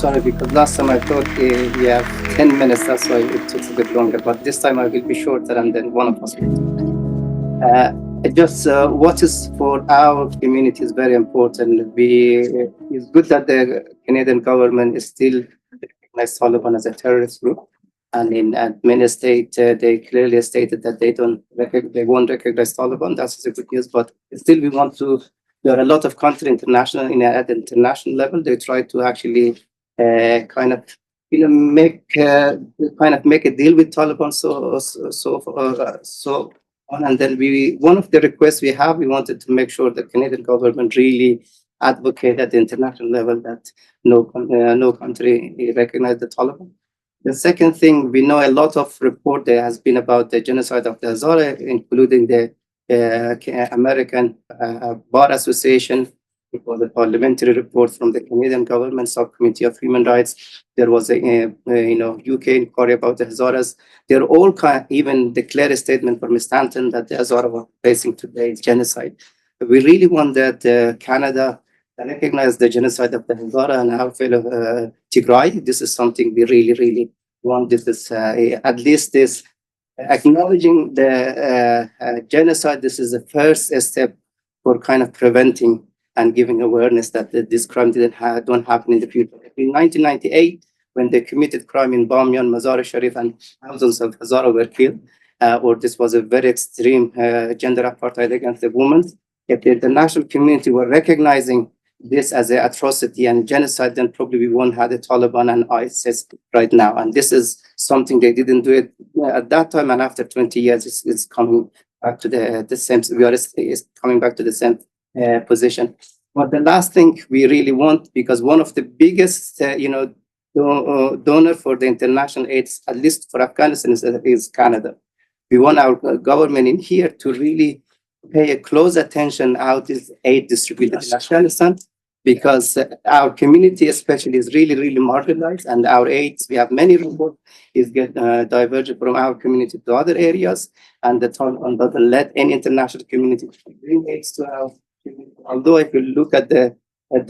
sorry because last time I thought we have 10 minutes, that's why it took a bit longer. But this time I will be shorter, and then one of us will. Just what is for our community is very important. It's good that the Canadian government is still recognized Taliban as a terrorist group, and in many states they clearly stated that they won't recognize Taliban. That's a good news. But still, we want to. There are a lot of countries international at the international level. They try to actually kind of make make a deal with Taliban. So on. And then one of the requests we wanted to make sure the Canadian government really advocate at the international level that no country recognize the Taliban. The second thing, we know a lot of report there has been about the genocide of the Hazara, including the American Bar Association. It was a parliamentary report from the Canadian government subcommittee of human rights. There was a UK inquiry about the Hazaras. They're all even declared a statement from Stanton that the Hazara were facing today is genocide. We really want that Canada recognize the genocide of the Hazara and our fellow Tigray. This is something we really want. This is at least this acknowledging the genocide. This is the first step for kind of preventing and giving awareness that this crime don't happen in the future. In 1998, when they committed crime in Bamyan, Mazar-e-Sharif, and thousands of Hazara were killed, or this was a very extreme gender apartheid against the women, if the international community were recognizing this as an atrocity and genocide, then probably we won't have the Taliban and ISIS right now. And this is something they didn't do it at that time, and after 20 years, it's coming back to the same. Is coming back to the same position. But the last thing we really want, because one of the biggest, donor for the international aid, at least for Afghanistan, is Canada. We want our government in here to really pay a close attention how this aid distributed in Afghanistan, because our community especially is really marginalized, and our aids, we have many reports, is get diverged from our community to other areas, and the Taliban doesn't let any international community bring aids to our community. Although if you look at the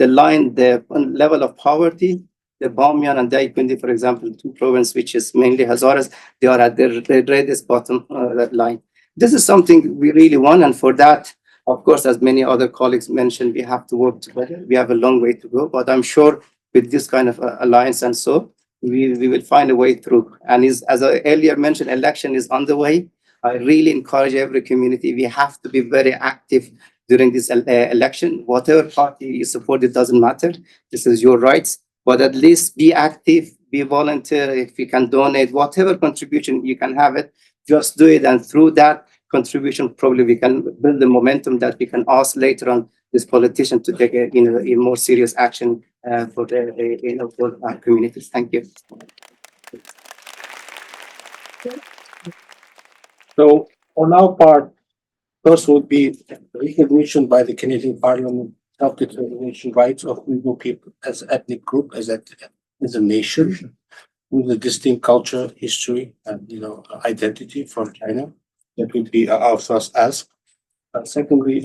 line, the level of poverty, the Bamyan and Daikindi, for example, two provinces, which is mainly Hazaras, they are at the greatest bottom line. This is something we really want, and for that, of course, as many other colleagues mentioned, we have to work together. We have a long way to go, but I'm sure with this kind of alliance and so, we will find a way through. And as I earlier mentioned, election is on the way. I really encourage every community. We have to be very active during this election. Whatever party you support, it doesn't matter. This is your rights, but at least be active, be volunteer. If you can donate, whatever contribution you can have it, just do it. And through that contribution, probably we can build the momentum that we can ask later on this politician to take a more serious action for for our communities. Thank you. So on our part, first would be recognition by the Canadian Parliament self-determination rights of Uyghur people as an ethnic group, as a nation, with a distinct culture, history, and identity from China. That would be our first ask. Secondly,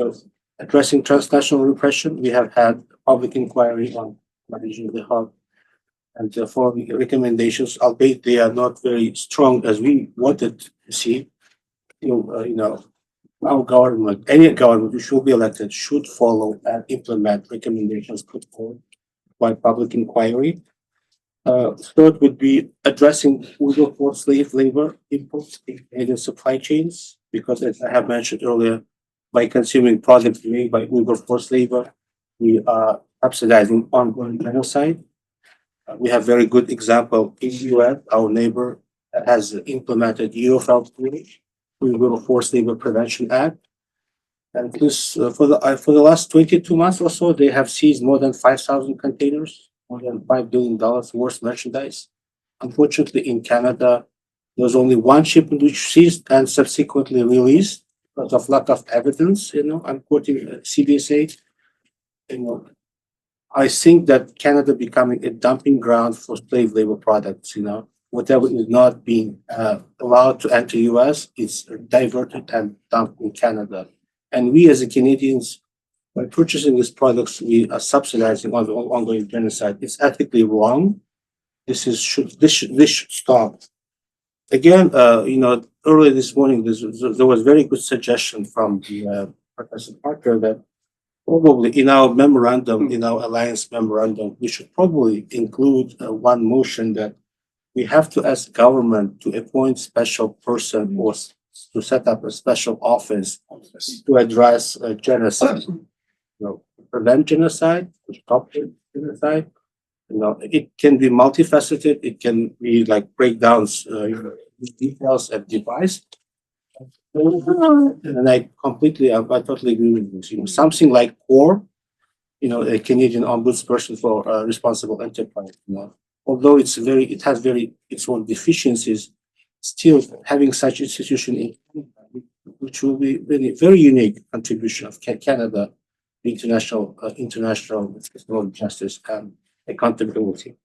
addressing transnational repression. We have had public inquiry on managing the hub, and therefore recommendations, albeit they are not very strong as we wanted to see. Our government, any government which will be elected, should follow and implement recommendations put forward by public inquiry. Third would be addressing Uyghur forced slave labor imports in Canadian supply chains, because as I have mentioned earlier, by consuming products made by Uyghur forced labor, we are subsidizing ongoing genocide. We have very good example in the US. Our neighbor has implemented Uyghur Forced Labor Prevention Act. And this for the last 22 months or so, they have seized more than 5,000 containers, more than $5 billion worth merchandise. Unfortunately, in Canada, there was only one shipment which seized and subsequently released because of lack of evidence. I'm quoting CBSA. I think that Canada becoming a dumping ground for slave labor products. Whatever is not being allowed to enter US is diverted and dumped in Canada. And we as Canadians by purchasing these products, we are subsidizing ongoing genocide. It's ethically wrong. This should stop. Again, earlier this morning, there was very good suggestion from the Professor Parker that probably in our memorandum, in our alliance memorandum, we should probably include one motion that we have to ask government to appoint special person or to set up a special office to address genocide, prevent genocide, to stop genocide. It can be multifaceted. It can be like breakdowns, details and device. And I totally agree with this. Something like CORE, a Canadian ombudsperson for responsible enterprise. Although it has its own deficiencies, still having such institution in Canada, which will be really very unique contribution of Canada, international system of justice and accountability.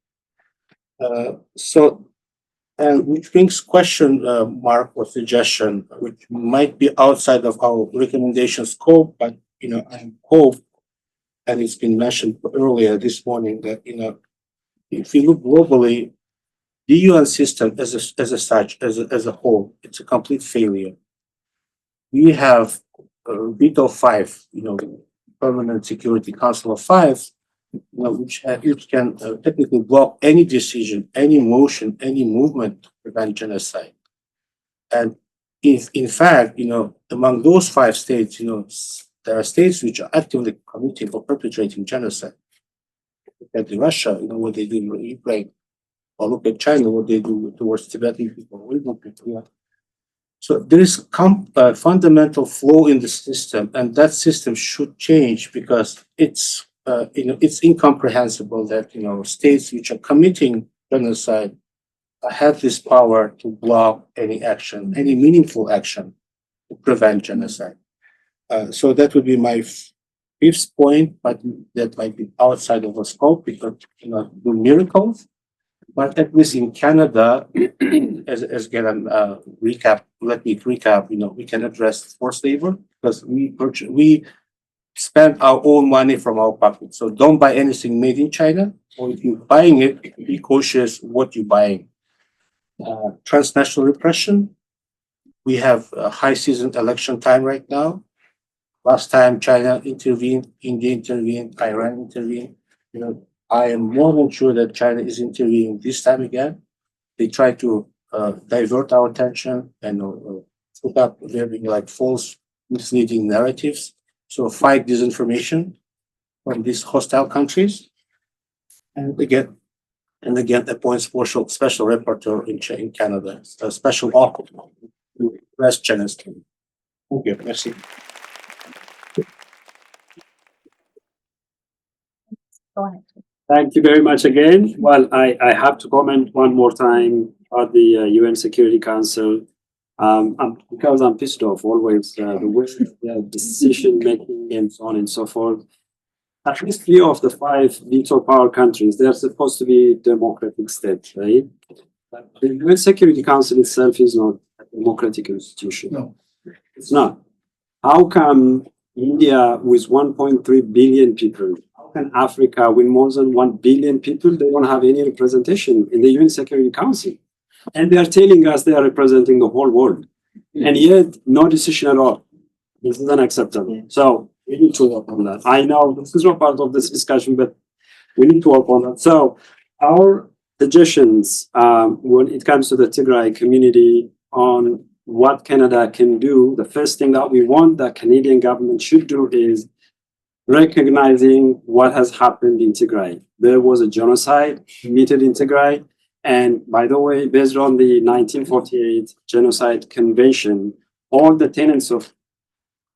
And which brings question mark or suggestion, which might be outside of our recommendation scope, but I hope, and it's been mentioned earlier this morning, that if you look globally, the UN system as a whole, it's a complete failure. We have Veto 5, Permanent Security Council of Five, which can technically block any decision, any motion, any movement to prevent genocide. And in fact, among those 5 states, there are states which are actively committing or perpetrating genocide. Look at Russia, what they do in Ukraine, or look at China, what they do towards Tibetan people, Uyghur people. So there is a fundamental flaw in the system, and that system should change because it's incomprehensible that states which are committing genocide have this power to block any action, any meaningful action to prevent genocide. So that would be my fifth point, but that might be outside of the scope because do miracles. But at least in Canada, as again recap, let me recap. We can address forced labor because we spend our own money from our pocket. So don't buy anything made in China, or if you're buying it, be cautious what you're buying. Transnational repression. We have a high season election time right now. Last time China intervened, India intervened, Iran intervened. I am more than sure that China is intervening this time again. They try to divert our attention and put up very false, misleading narratives. So fight disinformation from these hostile countries, and again appoint special rapporteur in Canada, a special office to address genocide. Okay, merci. Go ahead. Thank you very much again. Well, I have to comment one more time about the UN Security Council. Because I'm pissed off always the way their decision making and so on and so forth. At least 3 of the 5 veto power countries, they're supposed to be democratic states, right? But the UN Security Council itself is not a democratic institution. No. It's not. How come India with 1.3 billion people, how can Africa with more than 1 billion people, they don't have any representation in the UN Security Council? And they are telling us they are representing the whole world. And yet, no decision at all. This is unacceptable. So we need to work on that. I know this is not part of this discussion, but we need to work on that. So our suggestions when it comes to the Tigray community on what Canada can do, the first thing that we want the Canadian government should do is recognizing what has happened in Tigray. There was a genocide committed in Tigray. And by the way, based on the 1948 Genocide Convention, all the tenets of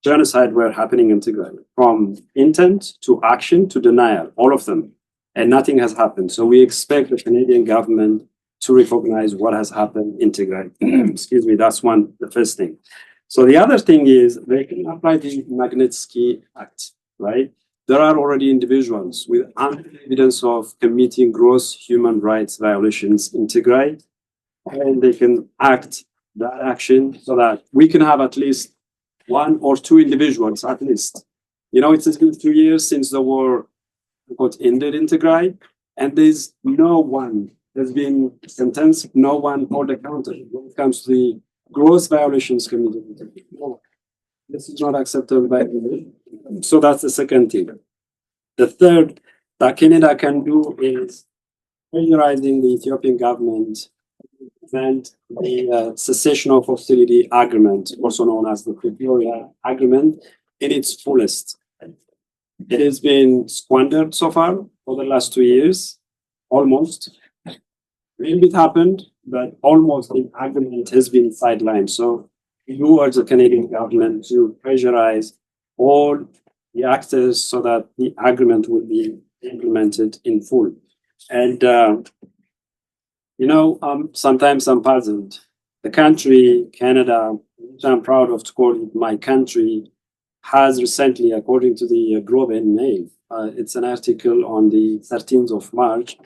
genocide were happening in Tigray, from intent to action to denial, all of them. And nothing has happened. So we expect the Canadian government to recognize what has happened in Tigray. Excuse me, that's the first thing. So the other thing is they can apply the Magnitsky Act, right? There are already individuals with evidence of committing gross human rights violations in Tigray, and they can act that action so that we can have at least 1 or 2 individuals, at least, It's been 2 years since the war got ended in Tigray, and there's no one has been sentenced, no one held accountable when it comes to the gross violations committed. This is not acceptable by anyone. So that's the second thing. The third that Canada can do is pressurizing the Ethiopian government and the cessation of hostility agreement, also known as the Pretoria Agreement, in its fullest. It has been squandered so far for the last 2 years, almost. A little bit happened, but almost the agreement has been sidelined. So we urge the Canadian government to pressurize all the actors so that the agreement will be implemented in full. And, sometimes I'm puzzled. The country, Canada, which I'm proud of to call it my country, has recently, according to the Globe and Mail, it's an article on the 13th of March,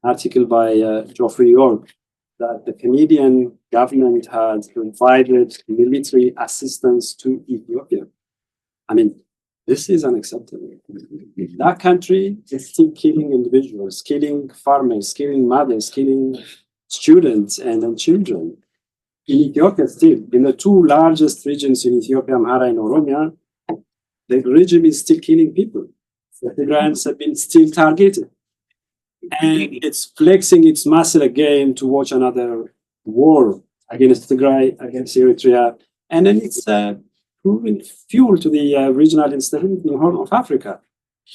article by Geoffrey York, that the Canadian government has provided military assistance to Ethiopia. I mean, this is unacceptable. That country is still killing individuals, killing farmers, killing mothers, killing students and children. In Ethiopia, still, in the two largest regions in Ethiopia, Amhara and Oromia, the regime is still killing people. The Tigrayans have been still targeted. And it's flexing its muscle again to watch another war against Tigray, against Eritrea. And then it's proving fuel to the regional instability in the Horn of Africa.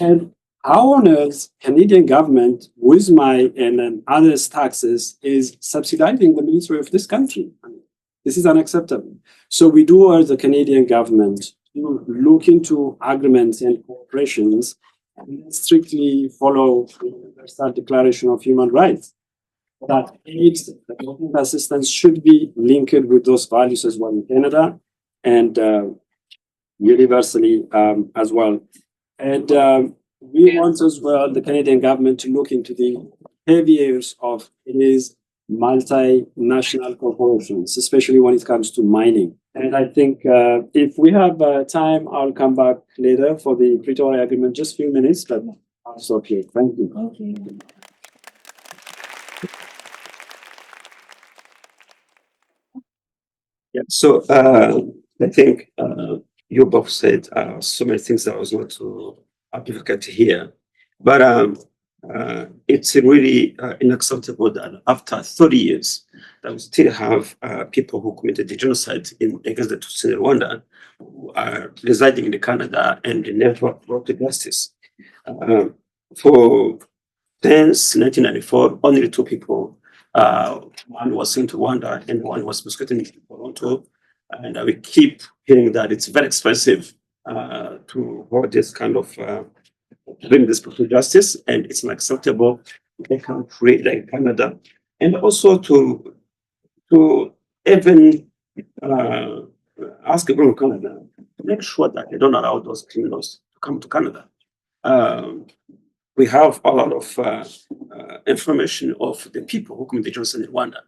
And how on earth Canadian government, with my and others' taxes, is subsidizing the military of this country? I mean, this is unacceptable. So we do urge the Canadian government to look into agreements and cooperations and strictly follow the Universal Declaration of Human Rights. That aid, development assistance should be linked with those values as well in Canada and universally as well. And we want as well the Canadian government to look into the behaviors of these multinational corporations, especially when it comes to mining. And I think if we have time, I'll come back later for the Pretoria Agreement, just a few minutes, but I'll stop here. Thank you. Okay. Yeah, so I think you both said so many things that I was going to advocate here, but it's really unacceptable that after 30 years, that we still have people who committed the genocide against the Tutsi in Rwanda who are residing in Canada and they never brought to justice. For since 1994, only two people. One was sent to Rwanda and one was prosecuted in Toronto. And we keep hearing that it's very expensive to hold this kind of bring this to justice, and it's unacceptable in a country like Canada, and also to even ask the government of Canada to make sure that they don't allow those criminals to come to Canada. We have a lot of information of the people who committed genocide in Rwanda.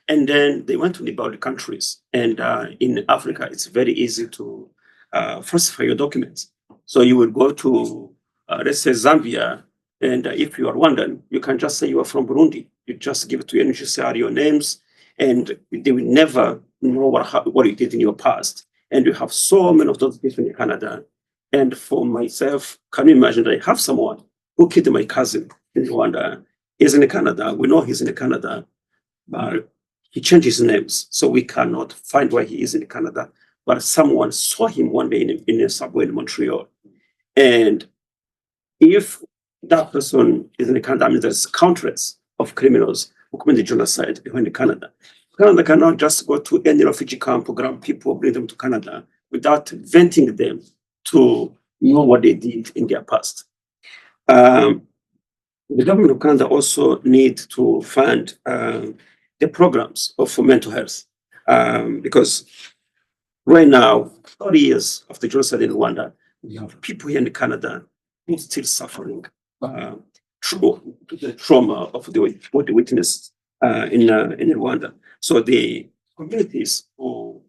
And then they went to neighboring countries. And in Africa, it's very easy to falsify your documents. So you will go to, let's say, Zambia, and if you are Rwandan, you can just say you are from Burundi. You just give it to UNHCR your names, and they will never know what you did in your past. And you have so many of those people in Canada. And for myself, can you imagine that I have someone who killed my cousin in Rwanda? He's in Canada. We know he's in Canada, but he changed his names, so we cannot find where he is in Canada. But someone saw him one day in a subway in Montreal. And if that person is in Canada, I mean, there's countless of criminals who committed genocide in Canada. Canada cannot just go to any refugee camp, grab people, bring them to Canada without venting them to know what they did in their past. The government of Canada also needs to fund the programs for mental health, because right now, 30 years after genocide in Rwanda, we have people here in Canada who are still suffering through the trauma of what they witnessed in Rwanda. So the communities who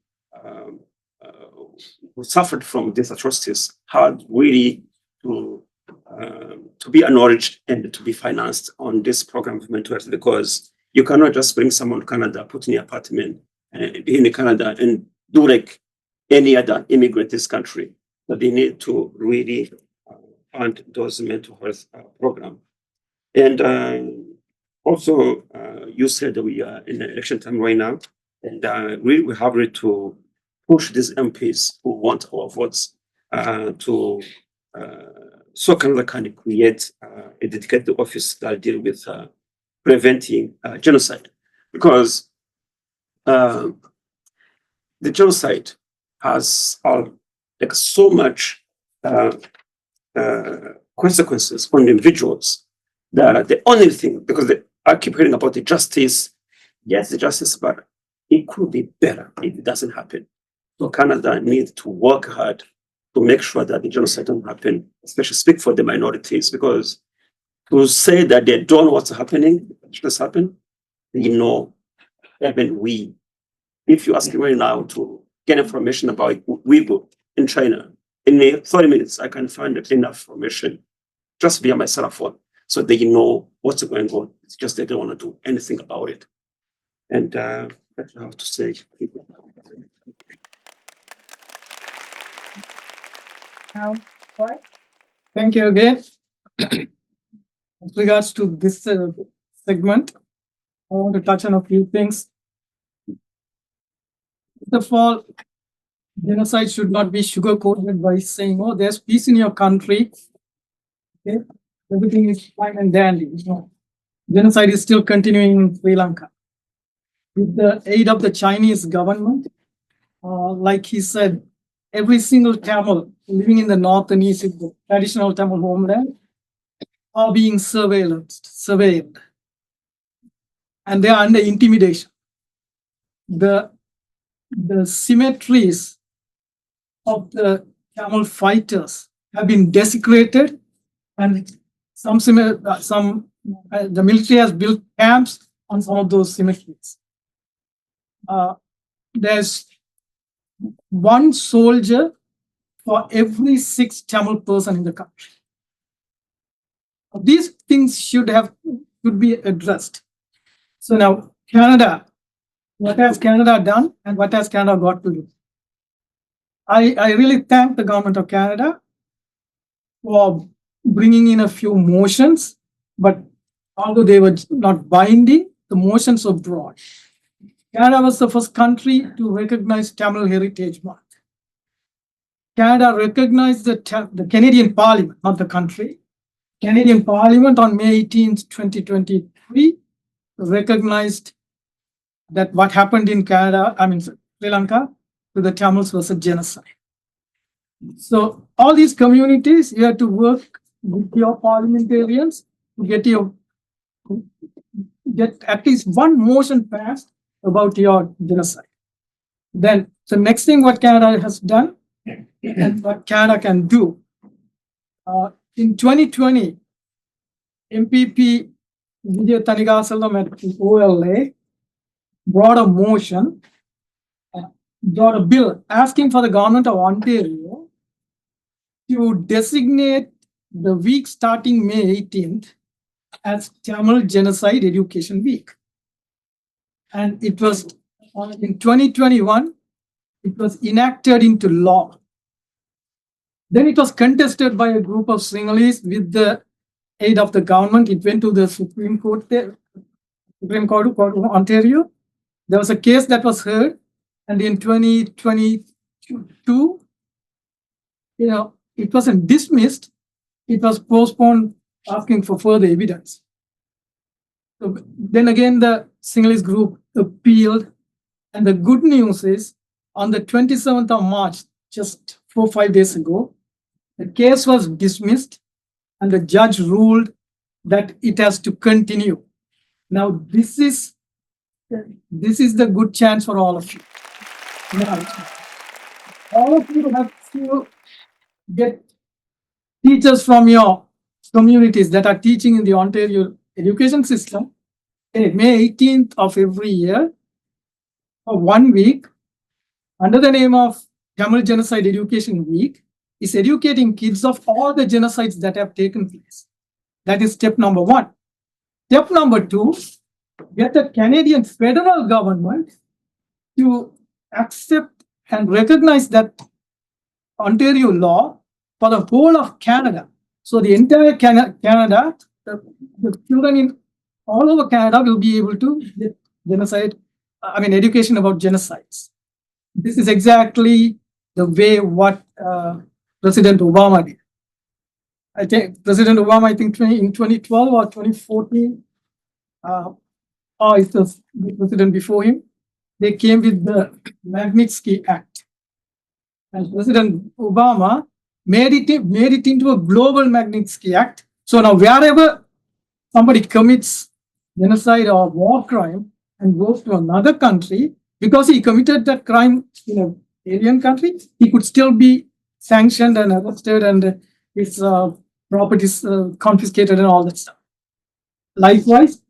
who suffered from these atrocities had really to be acknowledged and to be financed on this program of mental health, because you cannot just bring someone to Canada, put in an apartment in Canada and do like any other immigrant in this country. But they need to really fund those mental health program. And also, you said that we are in election time right now, and we have to push these MPs who want our votes to so Canada can create a dedicated office that deal with preventing genocide, because the genocide has like so much consequences on individuals that the only thing, because I keep hearing about the justice, yes, the justice, but it could be better if it doesn't happen. So Canada needs to work hard to make sure that the genocide doesn't happen, especially speak for the minorities, because to say that they don't know what's happening, just happen, you know, even we, if you ask me right now to get information about Uyghur in China, in 30 minutes, I can find enough information just via my cell phone, so they know what's going on. It's just they don't want to do anything about it. And that's what I have to say. Thank you again. With regards to this segment, I want to touch on a few things. First of all, genocide should not be sugar-coated by saying, oh, there's peace in your country. Okay? Everything is fine and dandy. No. Genocide is still continuing in Sri Lanka. With the aid of the Chinese government, like he said, every single Tamil living in the north and east, in the traditional Tamil homeland, are being surveilled. And they are under intimidation. The cemeteries of the Tamil fighters have been desecrated, and the military has built camps on some of those cemeteries. There's one soldier for every 6 Tamil person in the country. These things should be addressed. So now, Canada, what has Canada done and what has Canada got to do? I really thank the government of Canada for bringing in a few motions, but although they were not binding, the motions were broad. Canada was the first country to recognize Tamil Heritage Month. Canada recognized the Canadian Parliament, not the country. Canadian Parliament on May 18th, 2023, recognized that what happened in Sri Lanka, to the Tamils was a genocide. So all these communities, you have to work with your parliamentarians to get at least one motion passed about your genocide. Then the next thing what Canada has done and what Canada can do, in 2020, MPP Vijay Thanigasalam at OLA brought a bill asking for the government of Ontario to designate the week starting May 18th as Tamil Genocide Education Week. And it was in 2021, it was enacted into law. Then it was contested by a group of Sinhalese with the aid of the government. It went to the Supreme Court of Ontario. There was a case that was heard, and in 2022, it wasn't dismissed. It was postponed, asking for further evidence. So then again, the Sinhalese group appealed, and the good news is, on the 27th of March, just 4 or 5 days ago, the case was dismissed, and the judge ruled that it has to continue. Now, this is the good chance for all of you. Now, all of you have to get teachers from your communities that are teaching in the Ontario education system. May 18th of every year, for 1 week, under the name of Tamil Genocide Education Week is educating kids of all the genocides that have taken place. That is step number one. Step number two, get the Canadian federal government to accept and recognize that Ontario law for the whole of Canada. So the entire Canada, the children in all over Canada will be able to get education about genocides. This is exactly the way what President Obama did. I think President Obama, in 2012 or 2014, or it was the president before him, they came with the Magnitsky Act. And President Obama made it into a global Magnitsky Act. So now wherever somebody commits genocide or war crime and goes to another country, because he committed that crime in an alien country, he could still be sanctioned and arrested and his properties confiscated and all that stuff. Likewise,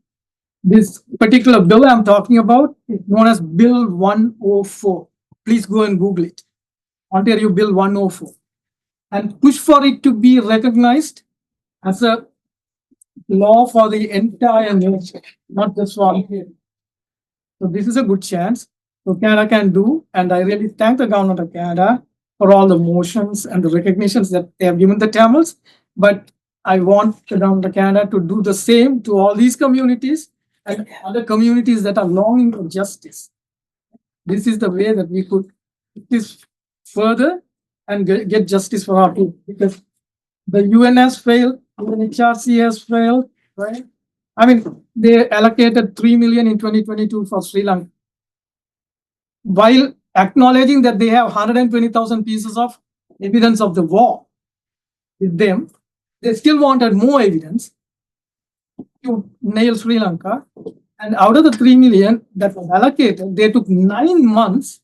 this particular bill I'm talking about is known as Bill 104. Please go and Google it. Ontario Bill 104. And push for it to be recognized as a law for the entire nation, not just for Ontario. So this is a good chance. So Canada can do, and I really thank the government of Canada for all the motions and the recognitions that they have given the Tamils. But I want the government of Canada to do the same to all these communities and other communities that are longing for justice. This is the way that we could take this further and get justice for our people, because the UN has failed, UNHRC has failed, right? I mean, they allocated 3 million in 2022 for Sri Lanka, while acknowledging that they have 120,000 pieces of evidence of the war with them. They still wanted more evidence to nail Sri Lanka. And out of the 3 million that was allocated, they took 9 months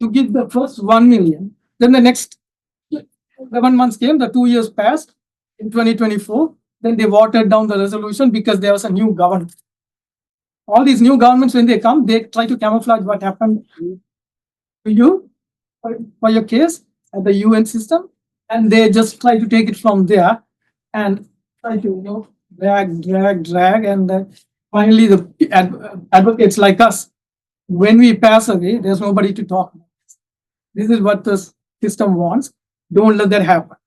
to give the first 1 million. Then the next 11 months came, the 2 years passed in 2024. Then they watered down the resolution because there was a new government. All these new governments, when they come, they try to camouflage what happened to you for your case at the UN system. And they just try to take it from there and try to, drag. And finally, the advocates like us, when we pass away, there's nobody to talk about. This is what the system wants. Don't let that happen.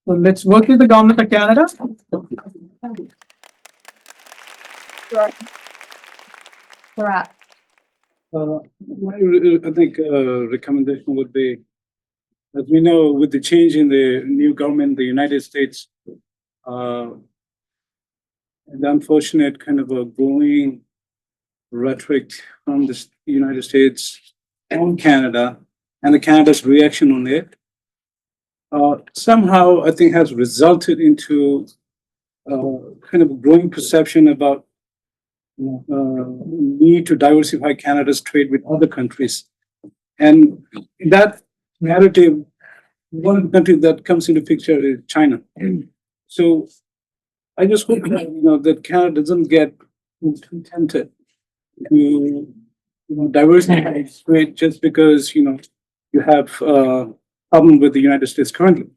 So let's work with the government of Canada. I think recommendation would be, as we know, with the change in the new government in the United States, and the unfortunate kind of a growing rhetoric from the United States on Canada and the Canada's reaction on it, somehow I think has resulted into kind of a growing perception about need to diversify Canada's trade with other countries. And that narrative, one of the countries that comes into picture is China. So I just hope that, that Canada doesn't get too tempted to diversify its trade just because you have a problem with the United States currently.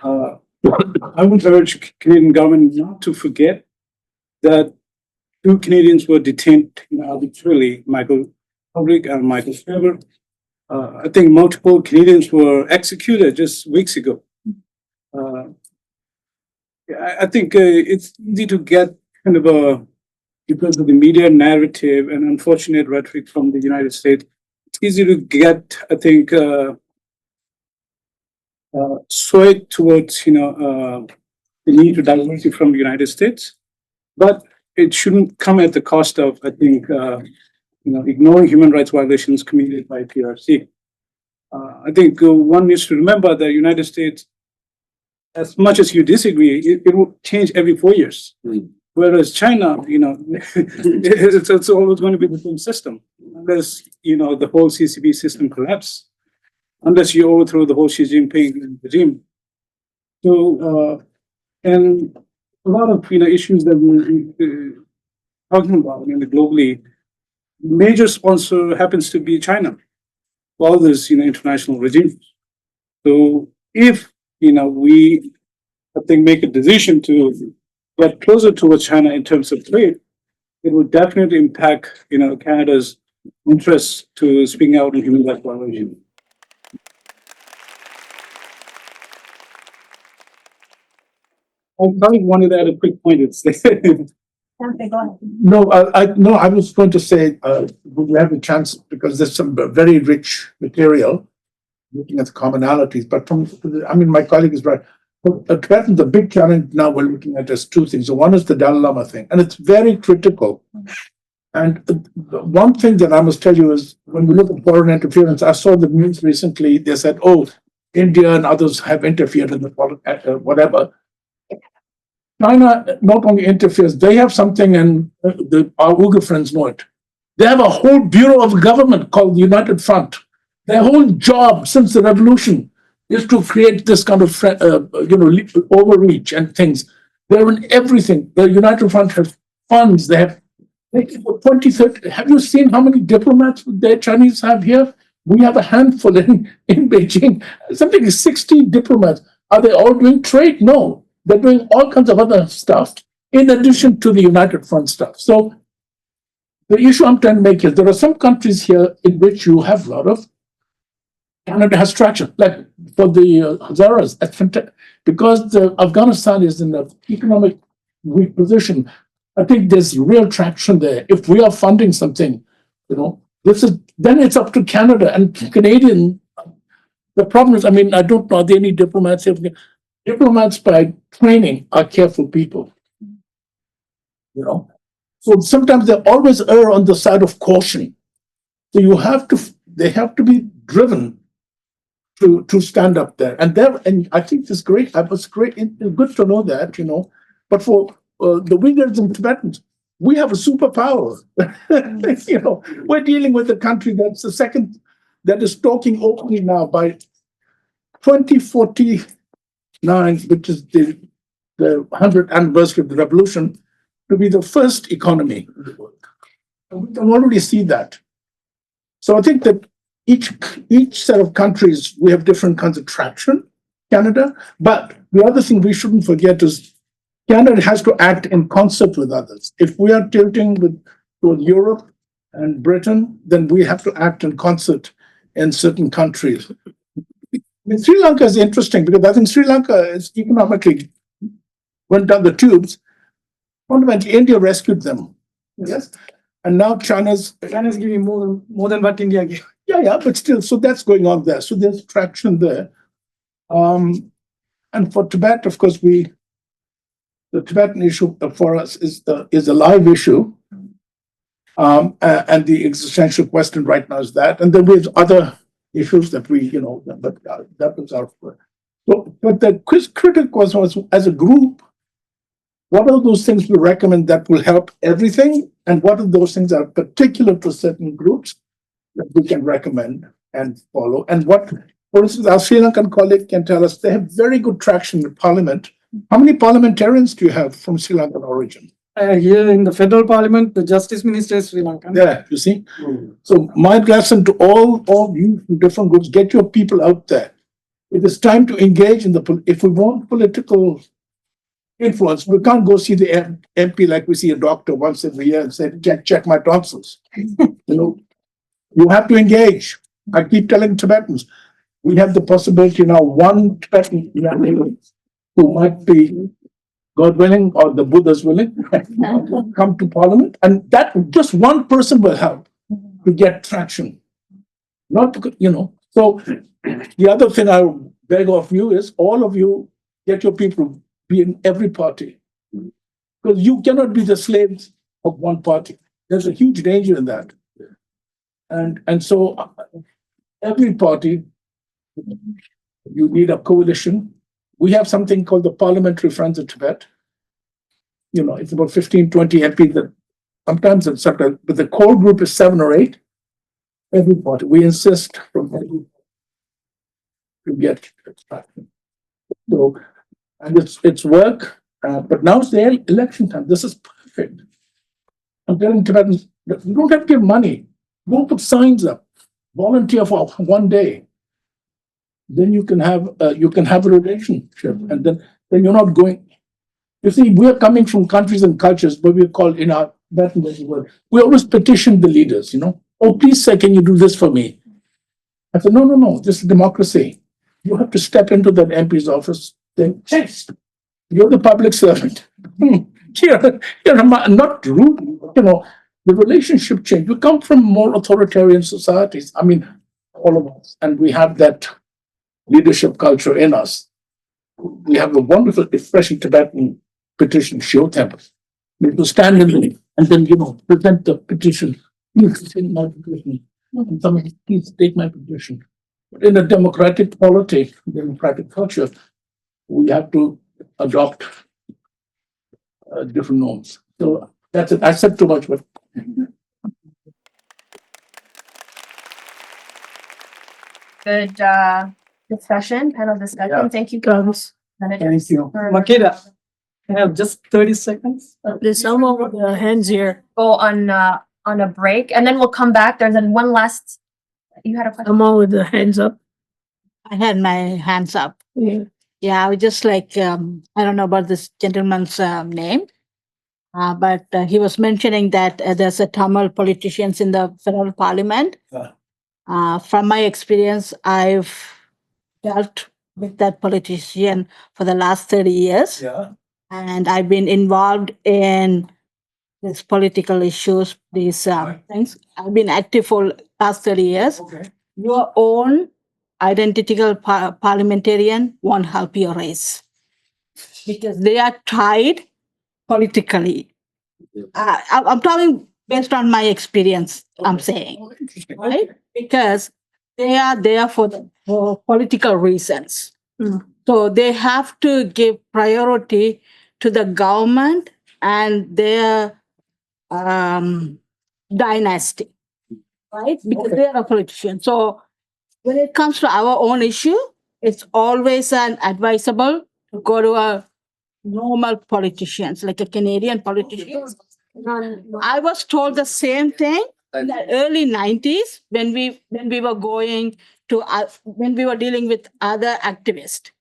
I would urge Canadian government not to forget that 2 Canadians were detained arbitrarily, Michael Public and Michael Faber. I think multiple Canadians were executed just weeks ago. I think it's easy to get kind of because of the media narrative and unfortunate rhetoric from the United States, it's easy to get, I think, swayed towards, the need to diversify from the United States. But it shouldn't come at the cost of, I think, ignoring human rights violations committed by PRC. I think one needs to remember that the United States, as much as you disagree, it will change every 4 years. Whereas China, it's always going to be the same system, unless, the whole CCP system collapses, unless you overthrow the whole Xi Jinping regime. So, and a lot of, issues that we're talking about, globally, major sponsor happens to be China. all this, international regime. So if, we, I think, make a decision to get closer towards China in terms of trade, it would definitely impact, Canada's interest to speaking out on human rights violations. I probably wanted to add a quick point. It's Okay, go ahead. No, I was going to say, we have a chance because there's some very rich material looking at the commonalities, but my colleague is right. But Tibetan, the big challenge now we're looking at is two things. So one is the Dalai Lama thing, and it's very critical. And the one thing that I must tell you is when we look at foreign interference, I saw the news recently, they said, oh, India and others have interfered in the whatever. China not only interferes, they have something, and our Uyghur friends know it. They have a whole bureau of government called the United Front. Their whole job since the revolution is to create this kind of, overreach and things. They're in everything. The United Front has funds. They have 20, 30. Have you seen how many diplomats the Chinese have here? We have a handful in Beijing. Something like 60 diplomats. Are they all doing trade? No. They're doing all kinds of other stuff in addition to the United Front stuff. So the issue I'm trying to make is there are some countries here in which you have a lot of Canada has traction, like for the Hazaras, because Afghanistan is in an economic weak position. I think there's real traction there. If we are funding something, then it's up to Canada and Canadian. The problem is, I don't know, are there any diplomats here? Diplomats by training are careful people, So sometimes they always err on the side of caution. So they have to be driven to stand up there. And I think it's great. It was great. It's good to know that, But for the Uyghurs and Tibetans, we have a superpower. We're dealing with a country that's the second that is talking openly now by 2049, which is the 100th anniversary of the revolution, to be the first economy in the world. And we can already see that. So I think that each set of countries, we have different kinds of traction, Canada. But the other thing we shouldn't forget is Canada has to act in concert with others. If we are tilting toward Europe and Britain, then we have to act in concert in certain countries. Sri Lanka is interesting because I think Sri Lanka is economically went down the tubes. Fundamentally, India rescued them. Yes. And now China's giving more than what India gave. Yeah, but still, so that's going on there. So there's traction there. And for Tibet, of course, the Tibetan issue for us is a live issue. And the existential question right now is that. And then we have other issues that that was our. But the critical was as a group, what are those things we recommend that will help everything? And what are those things that are particular to certain groups that we can recommend and follow? And for instance, our Sri Lankan colleague can tell us they have very good traction in Parliament. How many parliamentarians do you have from Sri Lankan origin? Here in the federal parliament, the justice minister is Sri Lankan. Yeah, you see? So my lesson to all you from different groups, get your people out there. It is time to engage if we want political influence, we can't go see the MP like we see a doctor once every year and say, check my tonsils. You have to engage. I keep telling Tibetans, we have the possibility now, one Tibetan who might be, God willing, or the Buddha's willing, come to Parliament, and that just one person will help to get traction. Not, So the other thing I beg of you is all of you get your people be in every party, because you cannot be the slaves of one party. There's a huge danger in that. And so every party, you need a coalition. We have something called the Parliamentary Friends of Tibet. It's about 15, 20 MPs that sometimes it's separate, but the core group is 7 or 8. Every party. We insist from every to get traction. So, and it's work, but now it's the election time. This is perfect. I'm telling Tibetans, you don't have to give money. Don't put signs up. Volunteer for 1 day. Then you can have a relationship, and then you're not going. You see, we're coming from countries and cultures where we're called in our Latin word. We always petition the leaders, Oh, please, sir, can you do this for me? I said, no, this is democracy. You have to step into that MP's office, then, yes, you're the public servant. You're not rude, the relationship change. We come from more authoritarian societies. I mean, all of us, and we have that leadership culture in us. We have a wonderful expression Tibetan petition, Shiotem. To stand in the, and then, present the petition. Please take my petition. Somebody, please take my petition. But in a democratic polity, democratic culture, we have to adopt different norms. So that's it. I said too much, but. Good discussion, panel discussion. Yeah. Thank you, guys. Thank you. Makeda, I have just 30 seconds. There's someone with their hands here. Go on a break, and then we'll come back. There's then one last. You had a question. Someone with their hands up. I had my hands up. Yeah. Yeah, I was just like, I don't know about this gentleman's name, but he was mentioning that there's a Tamil politicians in the federal parliament. From my experience, I've dealt with that politician for the last 30 years. Yeah. And I've been involved in these political issues, these things. I've been active for last 30 years. Okay. Your own identical parliamentarian won't help your race because they are tied politically. I'm talking based on my experience, I'm saying, right? Because they are there for political reasons. So they have to give priority to the government and their dynasty, right? Because they are a politician. So when it comes to our own issue, it's always an advisable to go to a normal politicians, like a Canadian politician. I was told the same thing in the early 90s when we were going to when we were dealing with other activists.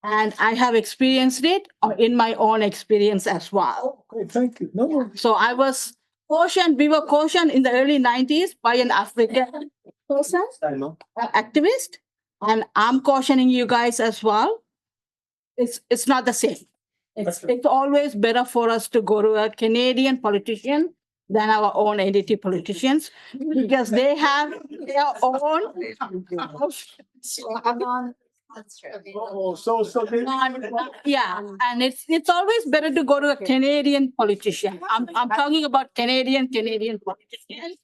And I have experienced it in my own experience as well. Okay, thank you. No. So I was cautioned, we were cautioned in the early 90s by an African person, activist, and I'm cautioning you guys as well. It's not the same. It's always better for us to go to a Canadian politician than our own entity politicians because they have their own. That's true. Yeah, and it's always better to go to a Canadian politician. I'm talking about Canadian politicians.